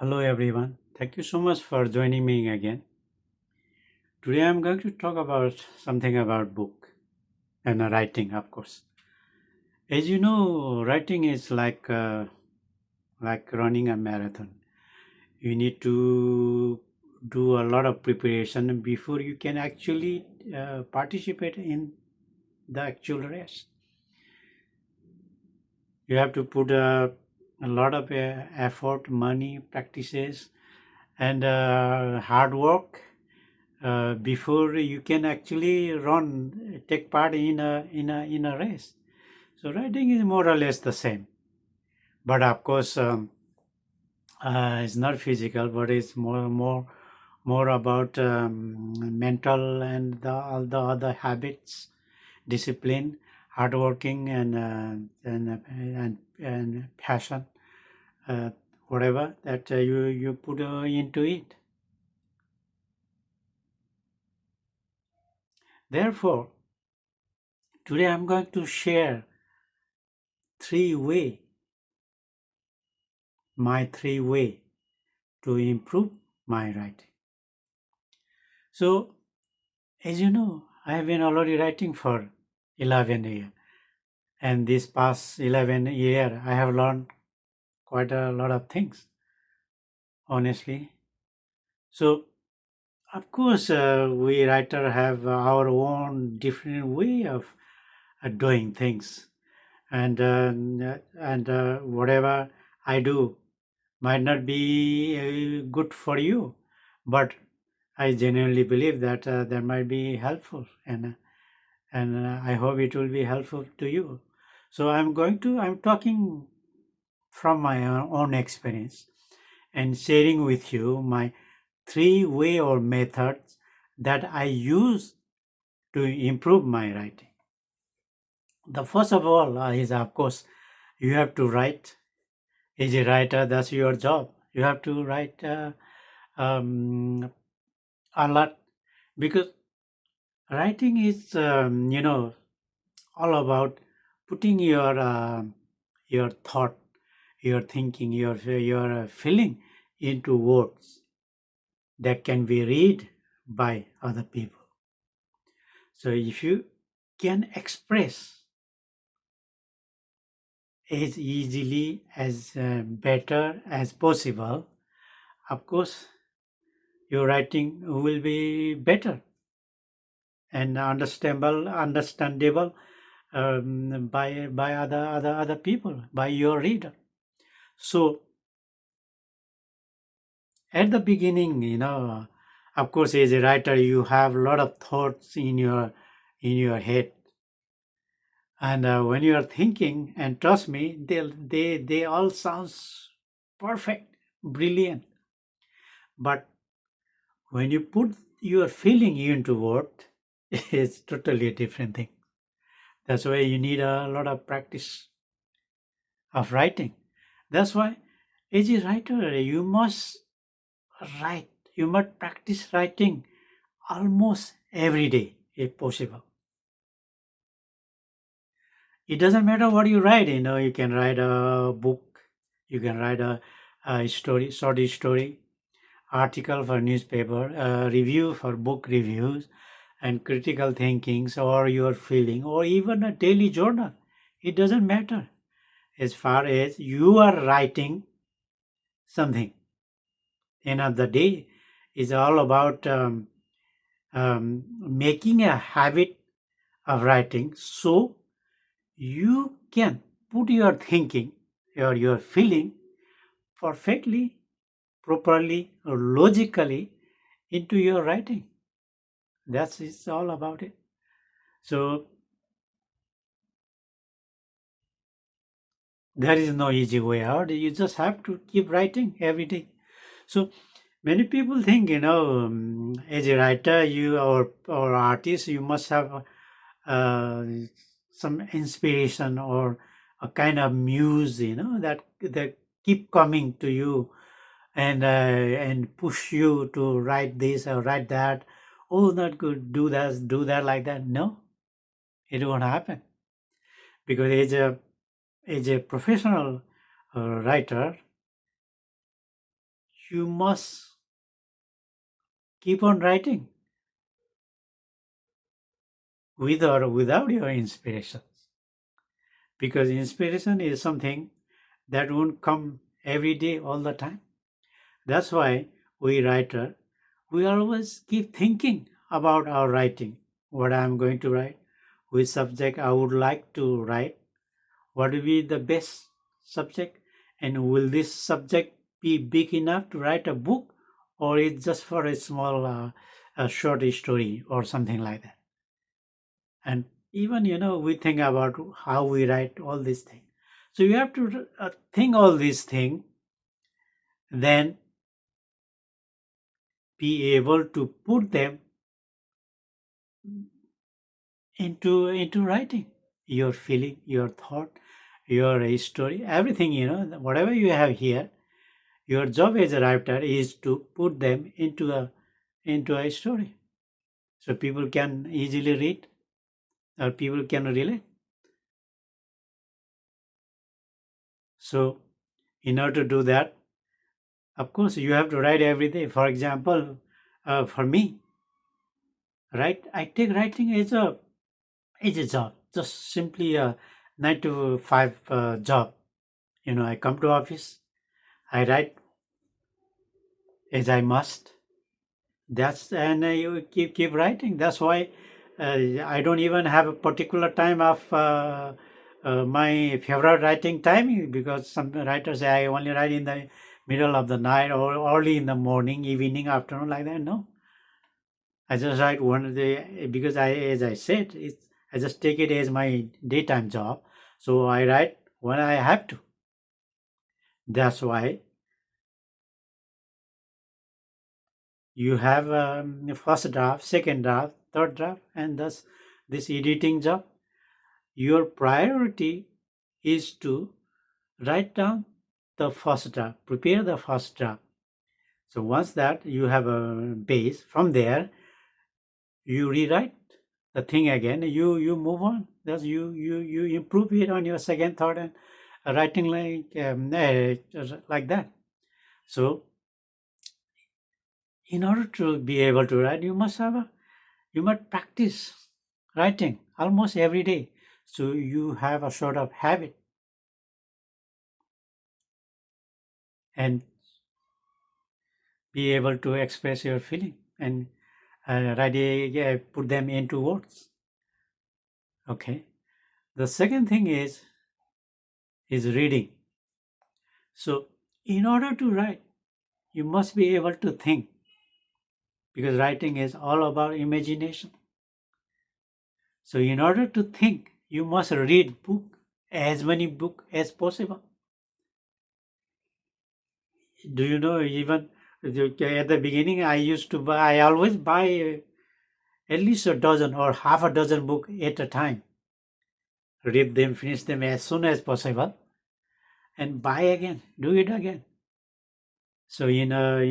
Hello everyone. Thank you so much for joining me again. Today I'm going to talk about something about book and writing, of course. As you know, writing is like running a marathon. You need to do a lot of preparation before you can actually participate in the actual race. You have to put a lot of effort, money, practices, and hard work before you can actually take part in a race. So riding is more or less the same, but of course, it's not physical, but it's more about mental and all the other habits, discipline, hardworking, and passion, uh, whatever that you put into it. Therefore, today I'm going to share three-way my three-way to improve my writing. So, as you know, I have been already writing for 11 years, and this past 11 year, I have learned quite a lot of things, honestly. So, of course, we writer have our own different way of doing things, and whatever I do might not be good for you, but I genuinely believe that that might be helpful, and I hope it will be helpful to you. So I'm talking from my own experience and sharing with you my three-way or methods that I use to improve my writing. The first of all is, of course, you have to write. As a writer, that's your job. You have to write um, a lot, because writing is, all about putting your thought, your thinking, your feeling into words that can be read by other people. So if you can express as easily as better as possible, of course your writing will be better and understandable by other people, by your reader. So at the beginning, of course, as a writer, you have a lot of thoughts in your head, and when you are thinking, and trust me, they all sounds perfect, brilliant. But when you put your feeling into word, it's totally a different thing. That's why you need a lot of practice of writing. That's why, as a writer, you must write. You must practice writing almost every day if possible. It doesn't matter what you write, you can write a book, you can write a story, short story, article for newspaper, a review for book reviews, and critical thinkings, or your feeling, or even a daily journal. It doesn't matter as far as you are writing something. End of the day is all about making a habit of writing, so you can put your thinking, your feeling perfectly, properly, or logically into your writing. That's it's all about it. So there is no easy way out. You just have to keep writing every day. So many people think, as a writer, you or artist, you must have uh, some inspiration or a kind of muse, that keep coming to you and push you to write this or write that. Oh, not good. Do that like that. No, it won't happen, because as a professional writer, you must keep on writing with or without your inspirations, because inspiration is something that won't come every day all the time. That's why we writer, we always keep thinking about our writing, what I'm going to write, which subject I would like to write, what will be the best subject, and will this subject be big enough to write a book, or it's just for a small a short story or something like that. And even we think about how we write all these things. So you have to think all these things, then be able to put them into writing, your feeling, your thought, your story, everything, whatever you have here. Your job as a writer is to put them into a story, so people can easily read or people can relate. So in order to do that, of course, you have to write every day. For example, for me, right, I take writing as a job, just simply a 9 to 5 job. I come to office, I write as I must. That's and you keep writing. That's why I don't even have a particular time of my favorite writing time, because some writers say I only write in the middle of the night or early in the morning, evening, afternoon, like that. No, I just write one day because as I said, I just take it as my daytime job. So I write when I have to. That's why you have first draft, second draft, third draft, and thus this editing job. Your priority is to write down the first draft, prepare the first draft. So once that you have a base, from there you rewrite the thing again. You move on. Thus you improve it on your second, third, and writing like that. So in order to be able to write, you must practice writing almost every day. So you have a sort of habit, and be able to express your feeling and put them into words. Okay. The second thing is reading. So in order to write, you must be able to think, because writing is all about imagination. So in order to think, you must read as many book as possible. Do you know, even at the beginning, I always buy at least a dozen or half a dozen book at a time. Read them, finish them as soon as possible, and buy again, do it again. So in a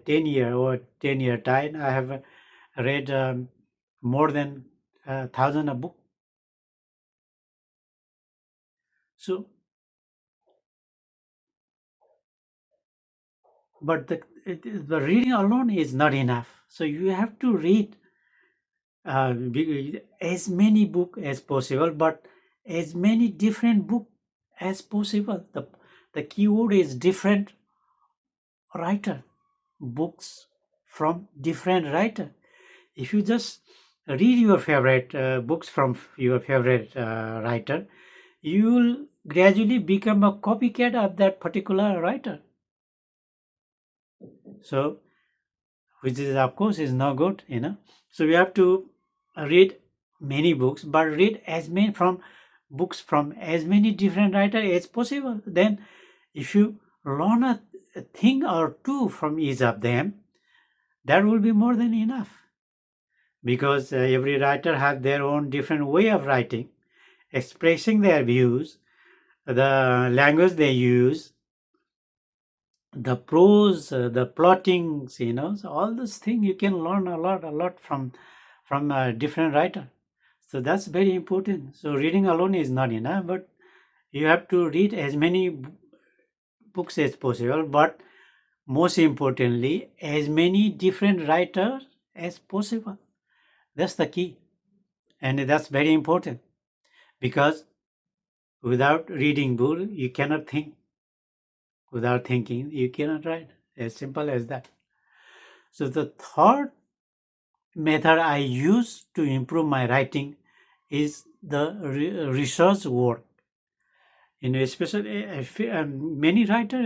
10-year time, I have read more than 1,000 a book. So, but the reading alone is not enough. So you have to read as many book as possible, but as many different book as possible. The keyword is different writer, books from different writer. If you just read your favorite books from your favorite writer, you will gradually become a copycat of that particular writer. So, which is of course is no good. So we have to read many books, but read as many from books from as many different writers as possible. Then, if you learn a thing or two from each of them, that will be more than enough, because every writer has their own different way of writing, expressing their views, the language they use, the prose, the plottings, so all those things you can learn a lot from a different writer. So that's very important. So reading alone is not enough, but you have to read as many books as possible. But most importantly, as many different writers as possible. That's the key. And that's very important because without reading book, you cannot think. Without thinking, you cannot write. As simple as that. So the third method I use to improve my writing is the research work. Especially if, many writers,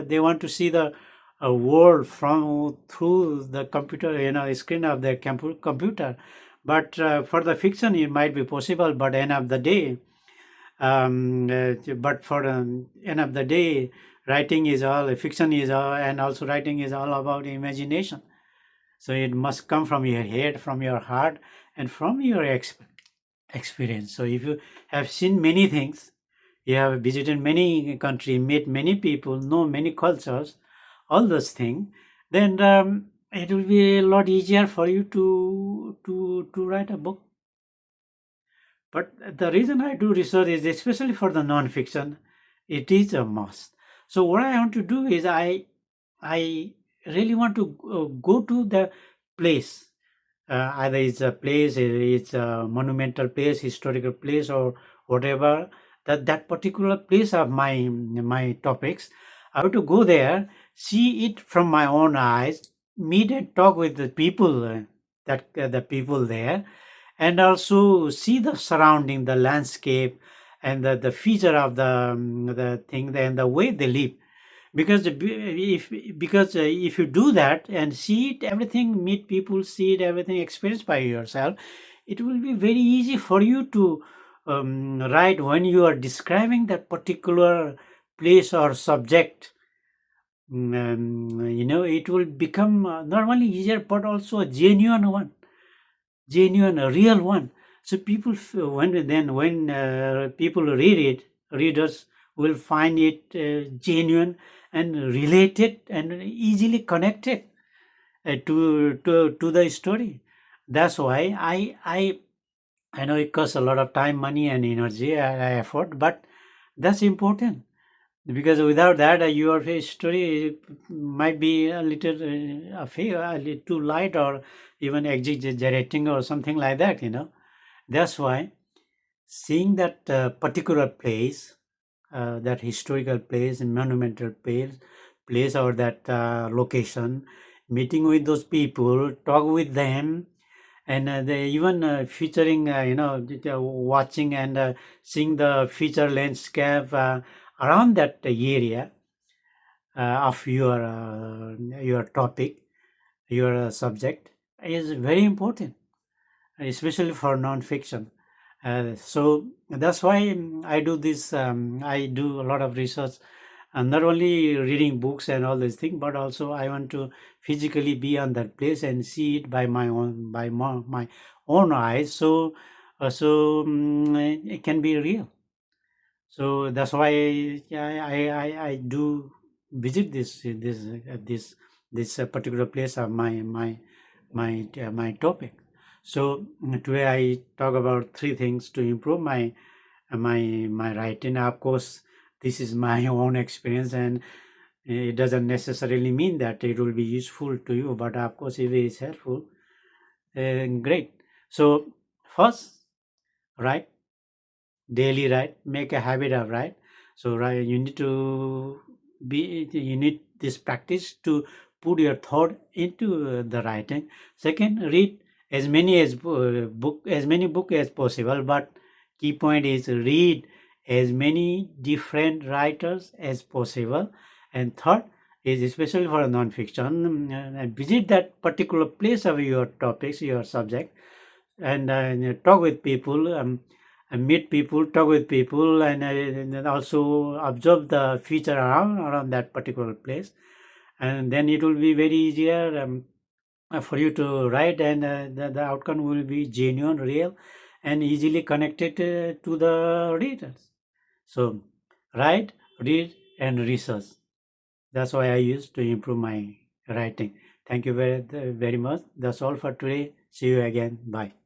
they want to see the world from through the computer, screen of their computer. But for the fiction, it might be possible. But end of the day, but for end of the day, writing is all fiction is all, and also writing is all about imagination. So it must come from your head, from your heart, and from your experience. So if you have seen many things, you have visited many countries, met many people, know many cultures, all those things, then it will be a lot easier for you to write a book. But the reason I do research is especially for the non-fiction, it is a must. So what I want to do is I really want to go to the place. Either it's a place, it's a monumental place, historical place, or whatever. That particular place of my topics, I have to go there, see it from my own eyes, meet and talk with the people the people there, and also see the surrounding, the landscape, and the feature of the thing and the way they live. Because if you do that and see it everything, meet people, see it everything, experience by yourself, it will be very easy for you to write when you are describing that particular place or subject. It will become not only easier but also a genuine one, genuine, a real one. So people, when people read it, readers will find it genuine and related and easily connected to the story. That's why I know it costs a lot of time, money, and energy, effort, but that's important because without that, your story might be a little a little too light or even exaggerating or something like that. That's why seeing that particular place, that historical place, monumental place or that location, meeting with those people, talk with them, and they even featuring, watching and seeing the feature landscape around that area of your topic, your subject is very important, especially for non-fiction. So that's why I do this. I do a lot of research, and not only reading books and all these things, but also I want to physically be on that place and see it by my own eyes. So it can be real. So that's why I do visit this particular place of my topic. So today I talk about three things to improve my writing. Of course, this is my own experience, and it doesn't necessarily mean that it will be useful to you. But of course, if it is helpful, great. So first, write daily, write. Make a habit of write. So you need to you need this practice to put your thought into the writing. Second, read as many book as possible, but key point is read as many different writers as possible. And third is especially for non-fiction, visit that particular place of your topics, your subject, and talk with people, and meet people, talk with people, and also observe the feature around that particular place, and then it will be very easier for you to write, and the outcome will be genuine, real, and easily connected to the readers. So write, read, and research. That's why I use to improve my writing. Thank you very much. That's all for today. See you again. Bye.